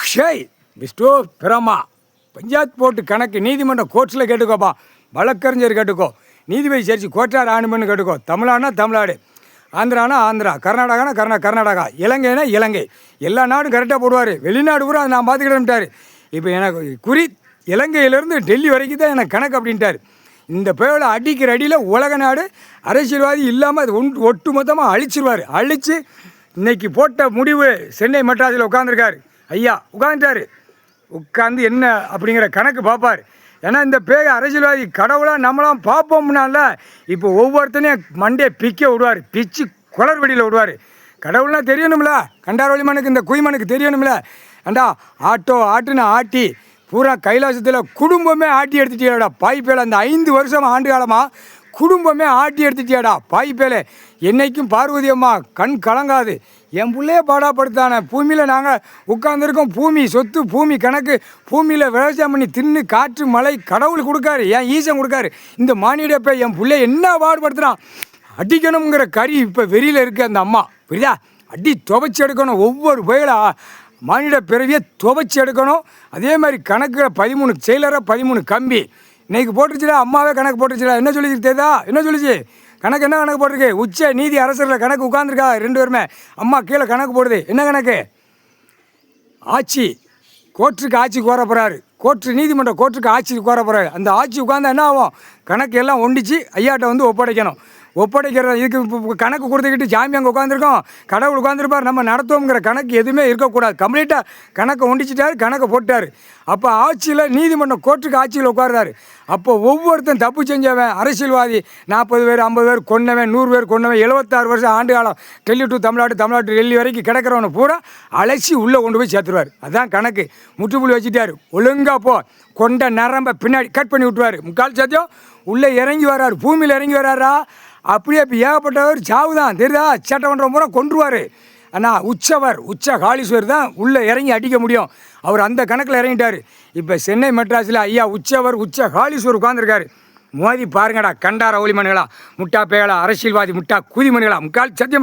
ஷேய் விஸ்டோ பிரமா பஞ்சாயத்து போட்டு கணக்கு நீதிமன்றம் கோர்ட்ஸில் கேட்டுக்கோப்பா, வழக்கறிஞர் கேட்டுக்கோ, நீதிபதி சேர்ச்சி கோட்டார் ஆணுமன்னு கேட்டுக்கோ. தமிழ்நாடுனா தமிழ்நாடு, ஆந்திரானா ஆந்திரா, கர்நாடகானா கர்நாடகா, இலங்கைனா இலங்கை, எல்லா நாடும் கரெக்டாக போடுவார். வெளிநாடு கூட அதை நான் பார்த்துக்கிட்டேன்ட்டார். இப்போ எனக்கு குறி இலங்கையிலேருந்து டெல்லி வரைக்கும் தான் எனக்கு கணக்கு அப்படின்ட்டார். இந்த பேரோட அடிக்கிற அடியில் உலக நாடு அரசியல்வாதி இல்லாமல் அது ஒட்டு மொத்தமாக அழிச்சிருவார். அழித்து இன்னைக்கு போட்ட முடிவு சென்னை மெட்ராஸில் உட்காந்துருக்காரு ஐயா, உட்காந்துட்டார். உட்காந்து என்ன அப்படிங்கிற கணக்கு பார்ப்பார். ஏன்னா இந்த பேய் அரசியல்வாதி கடவுளாக நம்மளாம் பார்ப்போம்னால இப்போ ஒவ்வொருத்தனையும் மண்டே பிக்க விடுவார், பிச்சு குளறுபடியில் விடுவார். கடவுள்னா தெரியணும்ல, கண்டாரோலி மனுக்கு இந்த குய்மனுக்கு தெரியணும்ல. ஏண்டா ஆட்டுன்னு ஆட்டி பூரா கைலாசத்தில் குடும்பமே ஆட்டி எடுத்துட்டியாடா பாய்ப்பேல. அந்த 5 வருஷம் ஆண்டு காலமாக குடும்பமே ஆட்டி எடுத்துட்டியாடா பாய்ப்பேல. என்னைக்கும் பார்வதி அம்மா கண் கலங்காது. என் பிள்ளையே பாடாப்படுத்தானே. பூமியில் நாங்கள் உட்காந்துருக்கோம், பூமி சொத்து, பூமி கணக்கு, பூமியில் விவசாயம் பண்ணி தின்னு காற்று மழை கடவுள் கொடுக்காரு, என் ஈசன் கொடுக்காரு. இந்த மானிட போய் என் பிள்ளை என்ன பாடுபடுத்துகிறான். அடிக்கணுங்கிற கறி இப்போ வெறியில் இருக்குது அந்த அம்மா, புரியுதா? அடி துவைச்சி எடுக்கணும். ஒவ்வொரு பயிலா மானிட பிறவியை துவைச்சி எடுக்கணும். அதே மாதிரி கணக்கில் 13 செயலராக 13 கம்பி இன்றைக்கி போட்டுருச்சுடா. அம்மாவே கணக்கு போட்டுருச்சுடா. என்ன சொல்லிச்சு தெரியுதா? என்ன சொல்லிச்சு கணக்கு? என்ன கணக்கு போட்டிருக்கு? உச்ச நீதி அரசரில் கணக்கு உட்காந்துருக்கா 2 பேருமே. அம்மா கீழே கணக்கு போடுது. என்ன கணக்கு? ஆட்சி கோர்ட்டுக்கு ஆட்சிக்கு கோர போகிறாரு. நீதிமன்றம் கோர்ட்டுக்கு ஆட்சிக்கு கோர போகிறாரு. அந்த ஆட்சி உட்காந்தா என்ன ஆகும்? கணக்கு எல்லாம் ஒண்டிச்சு ஐயாட்ட வந்து ஒப்படைக்கணும். ஒப்படைக்கிற இதுக்கு இப்போ கணக்கு கொடுத்துக்கிட்டு ஜாமி அங்கே உட்காந்துருக்கோம், கடவுள் உட்காந்துருப்பார். நம்ம நடத்துவோங்கிற கணக்கு எதுவுமே இருக்கக்கூடாது. கம்ப்ளீட்டாக கணக்கை ஒண்டிச்சிட்டாரு, கணக்கை போட்டார். அப்போ ஆட்சியில் நீதிமன்றம் கோர்ட்டுக்கு ஆட்சியில் உட்காருறாரு. அப்போ ஒவ்வொருத்தன் தப்பு செஞ்சவன் அரசியல்வாதி 40 பேர் 50 பேர் கொன்னவன், 100 பேர் கொன்னவன், 76 வருஷம் ஆண்டு காலம் டெல்லி டு தமிழ்நாடு டெல்லி வரைக்கும் கிடக்கிறவனை பூரா அலசி உள்ளே கொண்டு போய் சேர்த்துருவார். அதுதான் கணக்கு. முற்றுப்புள்ளி வச்சுட்டார். ஒழுங்காக போ, கொண்ட நரம்பை பின்னாடி கட் பண்ணி விட்டுருவார். முக்கால் சத்தியம் உள்ளே இறங்கி வர்றாரு, பூமியில் இறங்கி வர்றாரா. அப்படியே இப்போ ஏகப்பட்டவர் சாவு தான் தெரியுதா. சட்டமன்றம் பூரா கொன்றுவார். ஆனால் உச்ச காளீஸ்வர் தான் உள்ளே இறங்கி அடிக்க முடியும். அவர் அந்த கணக்கில் இறங்கிட்டார். இப்போ சென்னை மெட்ராஸில் ஐயா உச்ச காளீஸ்வர் உட்காந்துருக்காரு. மோதி பாருங்கடா கண்டார ஒளிமணிகளா, முட்டா பேகளா, அரசியல்வாதி முட்டா குதிமணிகளா, முக்கால் சத்தியம்.